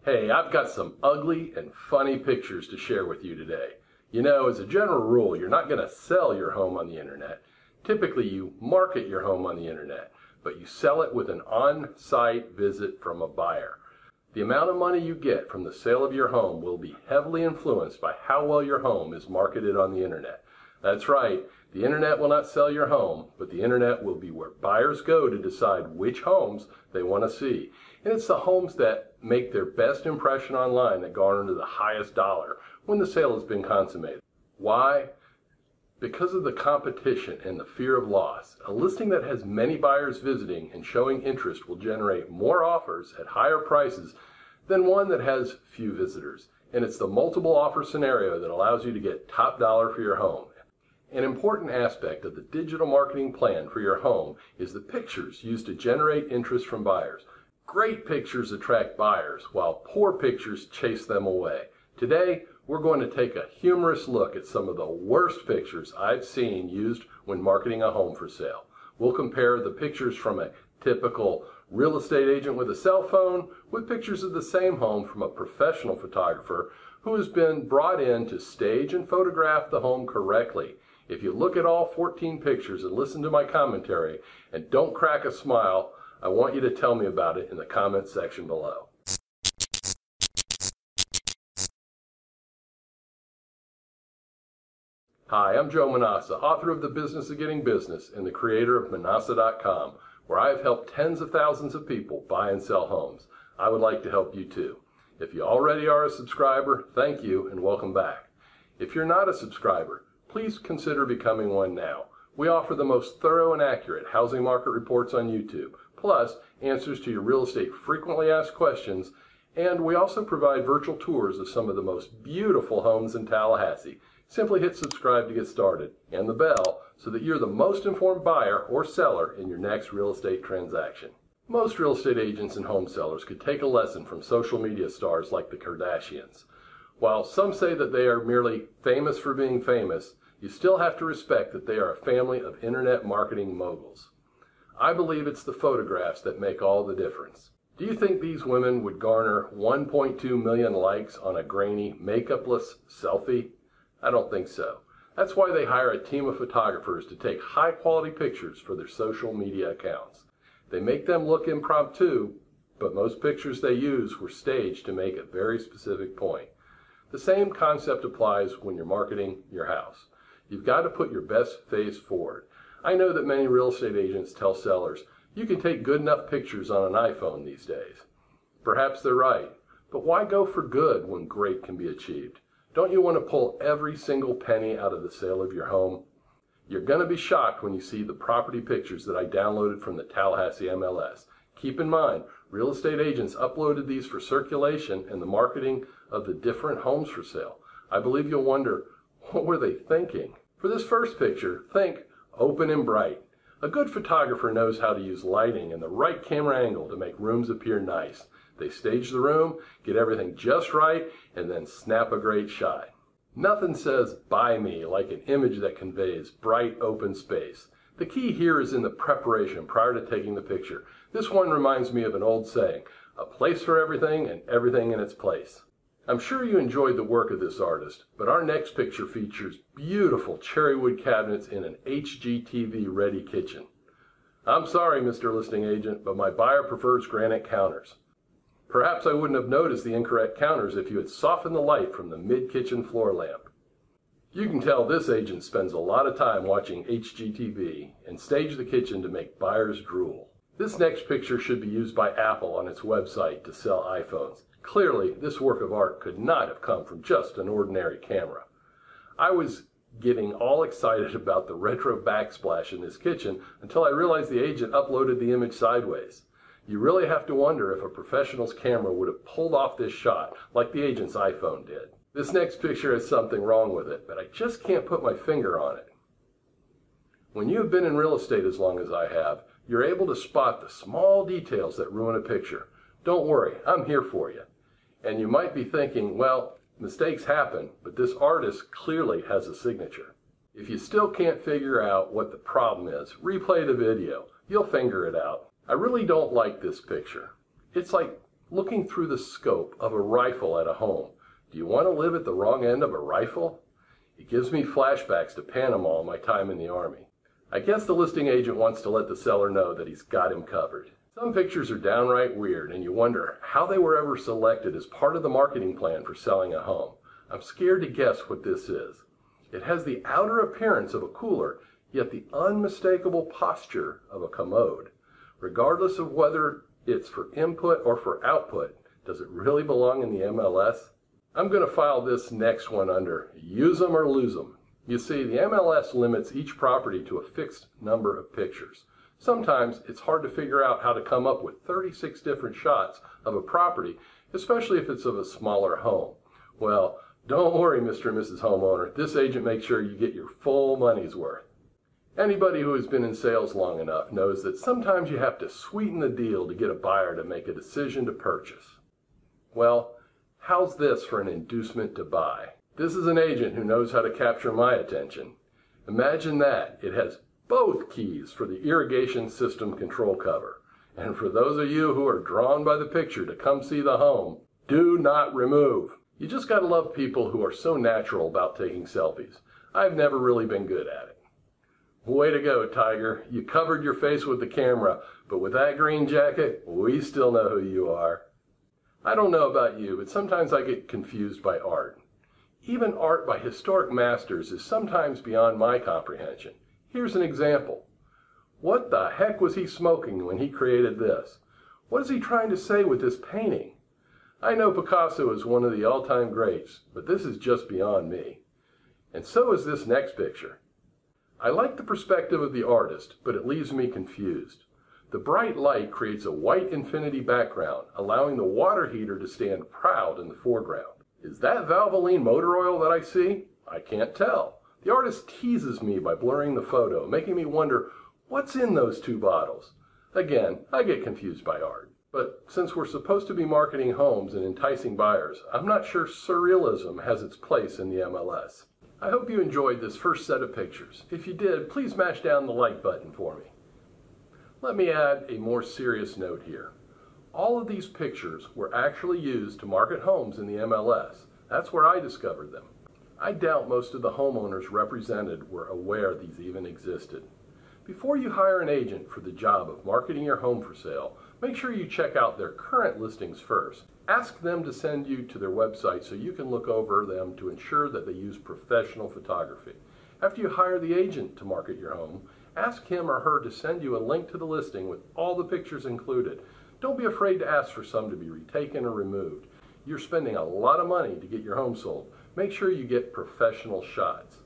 Hey, I've got some ugly and funny pictures to share with you today. You know, as a general rule, you're not going to sell your home on the internet. Typically, you market your home on the internet, but you sell it with an on-site visit from a buyer. The amount of money you get from the sale of your home will be heavily influenced by how well your home is marketed on the internet. That's right, the internet will not sell your home, but the internet will be where buyers go to decide which homes they want to see. And it's the homes that make their best impression online that garner the highest dollar when the sale has been consummated. Why? Because of the competition and the fear of loss. A listing that has many buyers visiting and showing interest will generate more offers at higher prices than one that has few visitors. And it's the multiple offer scenario that allows you to get top dollar for your home. An important aspect of the digital marketing plan for your home is the pictures used to generate interest from buyers. Great pictures attract buyers, while poor pictures chase them away. Today, we're going to take a humorous look at some of the worst pictures I've seen used when marketing a home for sale. We'll compare the pictures from a typical real estate agent with a cell phone with pictures of the same home from a professional photographer who has been brought in to stage and photograph the home correctly. If you look at all 14 pictures and listen to my commentary and don't crack a smile, I want you to tell me about it in the comment section below. Hi, I'm Joe Manausa, author of The Business of Getting Business and the creator of Manausa.com, where I have helped tens of thousands of people buy and sell homes. I would like to help you too. If you already are a subscriber, thank you and welcome back. If you're not a subscriber, please consider becoming one now. We offer the most thorough and accurate housing market reports on YouTube, plus answers to your real estate frequently asked questions, and we also provide virtual tours of some of the most beautiful homes in Tallahassee. Simply hit subscribe to get started, and the bell, so that you're the most informed buyer or seller in your next real estate transaction. Most real estate agents and home sellers could take a lesson from social media stars like the Kardashians. While some say that they are merely famous for being famous, you still have to respect that they are a family of internet marketing moguls. I believe it's the photographs that make all the difference. Do you think these women would garner 1.2 million likes on a grainy, makeupless selfie? I don't think so. That's why they hire a team of photographers to take high-quality pictures for their social media accounts. They make them look impromptu, but most pictures they use were staged to make a very specific point. The same concept applies when you're marketing your house. You've got to put your best face forward. I know that many real estate agents tell sellers, you can take good enough pictures on an iPhone these days. Perhaps they're right, but why go for good when great can be achieved? Don't you want to pull every single penny out of the sale of your home? You're going to be shocked when you see the property pictures that I downloaded from the Tallahassee MLS. Keep in mind, real estate agents uploaded these for circulation and the marketing of the different homes for sale. I believe you'll wonder, what were they thinking? For this first picture, think open and bright. A good photographer knows how to use lighting and the right camera angle to make rooms appear nice. They stage the room, get everything just right, and then snap a great shot. Nothing says buy me like an image that conveys bright open space. The key here is in the preparation prior to taking the picture. This one reminds me of an old saying, a place for everything and everything in its place. I'm sure you enjoyed the work of this artist, but our next picture features beautiful cherrywood cabinets in an HGTV ready kitchen. I'm sorry, Mr. Listing Agent, but my buyer prefers granite counters. Perhaps I wouldn't have noticed the incorrect counters if you had softened the light from the mid-kitchen floor lamp. You can tell this agent spends a lot of time watching HGTV and stage the kitchen to make buyers drool. This next picture should be used by Apple on its website to sell iPhones. Clearly, this work of art could not have come from just an ordinary camera. I was getting all excited about the retro backsplash in this kitchen until I realized the agent uploaded the image sideways. You really have to wonder if a professional's camera would have pulled off this shot like the agent's iPhone did. This next picture has something wrong with it, but I just can't put my finger on it. When you have been in real estate as long as I have, you're able to spot the small details that ruin a picture. Don't worry, I'm here for you. And you might be thinking, well, mistakes happen, but this artist clearly has a signature. If you still can't figure out what the problem is, replay the video. You'll figure it out. I really don't like this picture. It's like looking through the scope of a rifle at a home. Do you want to live at the wrong end of a rifle? It gives me flashbacks to Panama and my time in the Army. I guess the listing agent wants to let the seller know that he's got him covered. Some pictures are downright weird, and you wonder how they were ever selected as part of the marketing plan for selling a home. I'm scared to guess what this is. It has the outer appearance of a cooler, yet the unmistakable posture of a commode. Regardless of whether it's for input or for output, does it really belong in the MLS? I'm going to file this next one under use 'em or lose 'em. You see, the MLS limits each property to a fixed number of pictures. Sometimes it's hard to figure out how to come up with 36 different shots of a property, especially if it's of a smaller home. Well, don't worry, Mr. and Mrs. Homeowner. This agent makes sure you get your full money's worth. Anybody who has been in sales long enough knows that sometimes you have to sweeten the deal to get a buyer to make a decision to purchase. Well, how's this for an inducement to buy? This is an agent who knows how to capture my attention. Imagine that. It has both keys for the irrigation system control cover. And for those of you who are drawn by the picture to come see the home, do not remove. You just gotta love people who are so natural about taking selfies. I've never really been good at it. Way to go, Tiger. You covered your face with the camera, but with that green jacket, we still know who you are. I don't know about you, but sometimes I get confused by art. Even art by historic masters is sometimes beyond my comprehension. Here's an example. What the heck was he smoking when he created this? What is he trying to say with this painting? I know Picasso is one of the all-time greats, but this is just beyond me. And so is this next picture. I like the perspective of the artist, but it leaves me confused. The bright light creates a white infinity background, allowing the water heater to stand proud in the foreground. Is that Valvoline motor oil that I see? I can't tell. The artist teases me by blurring the photo, making me wonder what's in those two bottles. Again, I get confused by art. But since we're supposed to be marketing homes and enticing buyers, I'm not sure surrealism has its place in the MLS. I hope you enjoyed this first set of pictures. If you did, please mash down the like button for me. Let me add a more serious note here. All of these pictures were actually used to market homes in the MLS. That's where I discovered them. I doubt most of the homeowners represented were aware these even existed. Before you hire an agent for the job of marketing your home for sale, make sure you check out their current listings first. Ask them to send you to their website so you can look over them to ensure that they use professional photography. After you hire the agent to market your home, ask him or her to send you a link to the listing with all the pictures included. Don't be afraid to ask for some to be retaken or removed. You're spending a lot of money to get your home sold. Make sure you get professional shots.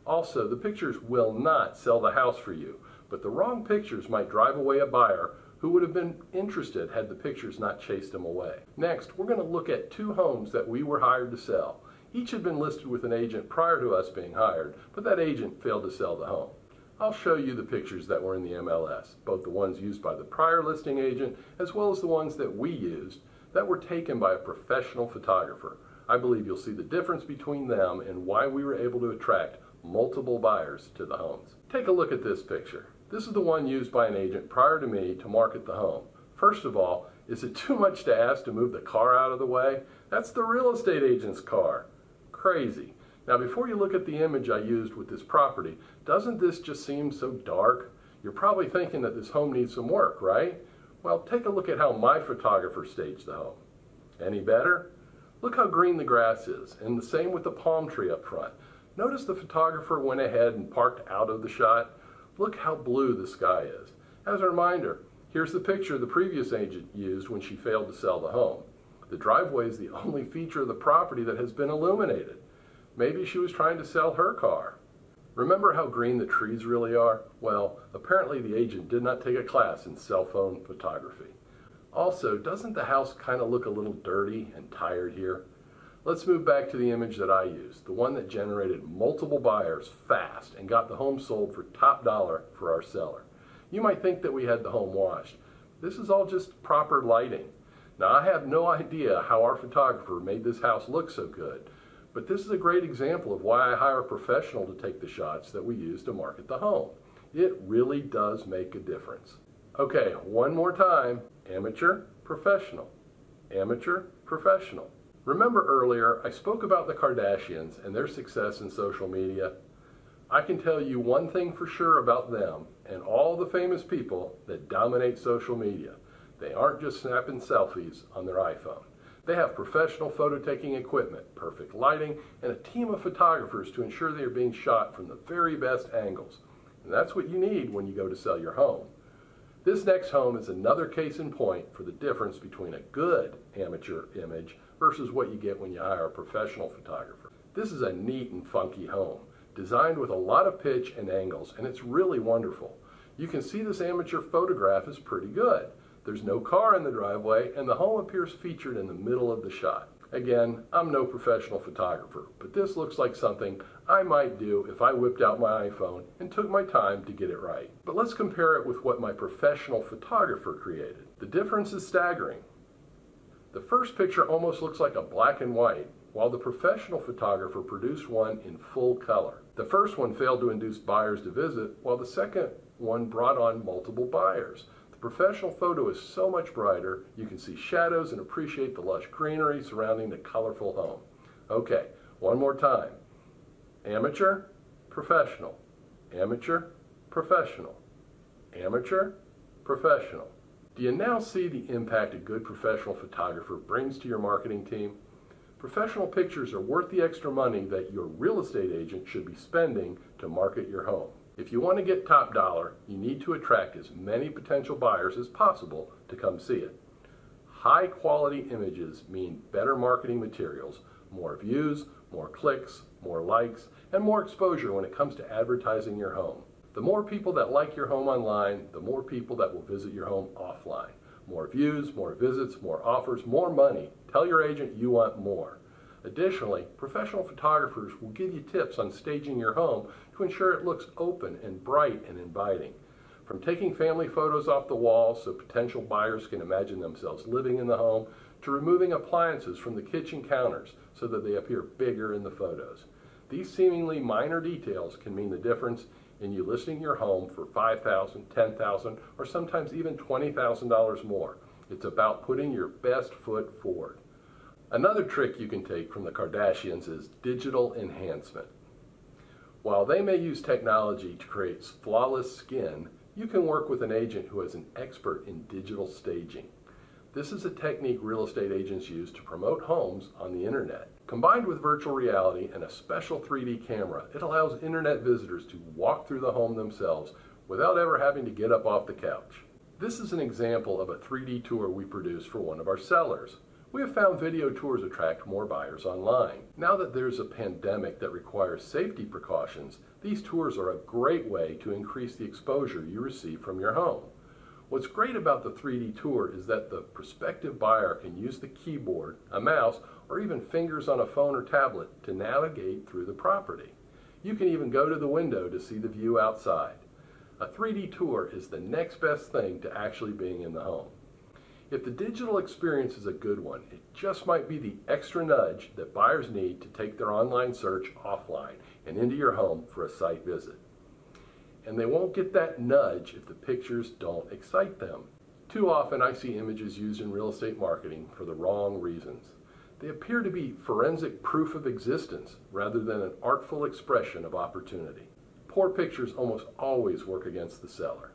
Also, the pictures will not sell the house for you, but the wrong pictures might drive away a buyer who would have been interested had the pictures not chased them away. Next, we're going to look at two homes that we were hired to sell. Each had been listed with an agent prior to us being hired, but that agent failed to sell the home. I'll show you the pictures that were in the MLS, both the ones used by the prior listing agent as well as the ones that we used that were taken by a professional photographer. I believe you'll see the difference between them and why we were able to attract multiple buyers to the homes. Take a look at this picture. This is the one used by an agent prior to me to market the home. First of all, is it too much to ask to move the car out of the way? That's the real estate agent's car. Crazy. Now, before you look at the image I used with this property, doesn't this just seem so dark? You're probably thinking that this home needs some work, right? Well, take a look at how my photographer staged the home. Any better? Look how green the grass is, and the same with the palm tree up front. Notice the photographer went ahead and parked out of the shot. Look how blue the sky is. As a reminder, here's the picture the previous agent used when she failed to sell the home. The driveway is the only feature of the property that has been illuminated. Maybe she was trying to sell her car. Remember how green the trees really are? Well, apparently the agent did not take a class in cell phone photography. Also, doesn't the house kind of look a little dirty and tired here? Let's move back to the image that I used, the one that generated multiple buyers fast and got the home sold for top dollar for our seller. You might think that we had the home washed. This is all just proper lighting. Now, I have no idea how our photographer made this house look so good, but this is a great example of why I hire a professional to take the shots that we use to market the home. It really does make a difference. Okay, one more time. Amateur, professional. Amateur, professional. Remember earlier I spoke about the Kardashians and their success in social media? I can tell you one thing for sure about them and all the famous people that dominate social media. They aren't just snapping selfies on their iPhone. They have professional photo-taking equipment, perfect lighting, and a team of photographers to ensure they are being shot from the very best angles. And that's what you need when you go to sell your home. This next home is another case in point for the difference between a good amateur image versus what you get when you hire a professional photographer. This is a neat and funky home, designed with a lot of pitch and angles, and it's really wonderful. You can see this amateur photograph is pretty good. There's no car in the driveway, and the home appears featured in the middle of the shot. Again, I'm no professional photographer, but this looks like something I might do if I whipped out my iPhone and took my time to get it right. But let's compare it with what my professional photographer created. The difference is staggering. The first picture almost looks like a black and white, while the professional photographer produced one in full color. The first one failed to induce buyers to visit, while the second one brought on multiple buyers. The professional photo is so much brighter, you can see shadows and appreciate the lush greenery surrounding the colorful home. Okay, one more time. Amateur, professional. Amateur, professional. Amateur, professional. Do you now see the impact a good professional photographer brings to your marketing team? Professional pictures are worth the extra money that your real estate agent should be spending to market your home. If you want to get top dollar, you need to attract as many potential buyers as possible to come see it. High quality images mean better marketing materials, more views, more clicks, more likes, and more exposure when it comes to advertising your home. The more people that like your home online, the more people that will visit your home offline. More views, more visits, more offers, more money. Tell your agent you want more. Additionally, professional photographers will give you tips on staging your home to ensure it looks open and bright and inviting. From taking family photos off the wall so potential buyers can imagine themselves living in the home, to removing appliances from the kitchen counters so that they appear bigger in the photos. These seemingly minor details can mean the difference in you listing your home for $5,000, $10,000, or sometimes even $20,000 more. It's about putting your best foot forward. Another trick you can take from the Kardashians is digital enhancement. While they may use technology to create flawless skin, you can work with an agent who is an expert in digital staging. This is a technique real estate agents use to promote homes on the internet. Combined with virtual reality and a special 3D camera, it allows internet visitors to walk through the home themselves without ever having to get up off the couch. This is an example of a 3D tour we produced for one of our sellers. We have found video tours attract more buyers online. Now that there's a pandemic that requires safety precautions, these tours are a great way to increase the exposure you receive from your home. What's great about the 3D tour is that the prospective buyer can use the keyboard, a mouse, or even fingers on a phone or tablet to navigate through the property. You can even go to the window to see the view outside. A 3D tour is the next best thing to actually being in the home. If the digital experience is a good one, it just might be the extra nudge that buyers need to take their online search offline and into your home for a site visit. And they won't get that nudge if the pictures don't excite them. Too often I see images used in real estate marketing for the wrong reasons. They appear to be forensic proof of existence rather than an artful expression of opportunity. Poor pictures almost always work against the seller.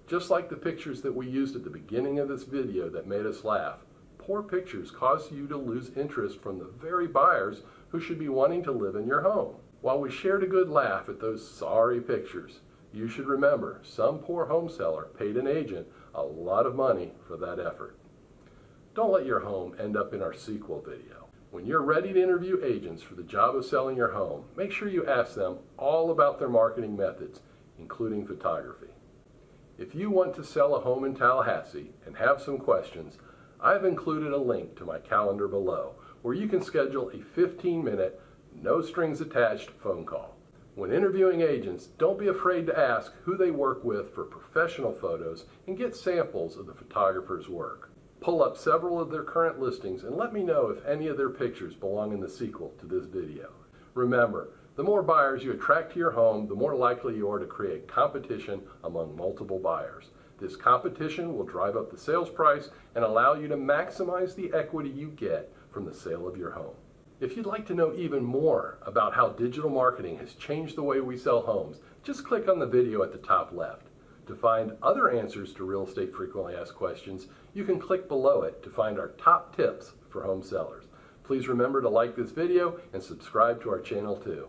Just like the pictures that we used at the beginning of this video that made us laugh, poor pictures cause you to lose interest from the very buyers who should be wanting to live in your home. While we shared a good laugh at those sorry pictures, you should remember some poor home seller paid an agent a lot of money for that effort. Don't let your home end up in our sequel video. When you're ready to interview agents for the job of selling your home, make sure you ask them all about their marketing methods, including photography. If you want to sell a home in Tallahassee and have some questions, I've included a link to my calendar below where you can schedule a 15-minute, no-strings-attached phone call. When interviewing agents, don't be afraid to ask who they work with for professional photos and get samples of the photographer's work. Pull up several of their current listings and let me know if any of their pictures belong in the sequel to this video. Remember, the more buyers you attract to your home, the more likely you are to create competition among multiple buyers. This competition will drive up the sales price and allow you to maximize the equity you get from the sale of your home. If you'd like to know even more about how digital marketing has changed the way we sell homes, just click on the video at the top left. To find other answers to real estate frequently asked questions, you can click below it to find our top tips for home sellers. Please remember to like this video and subscribe to our channel too.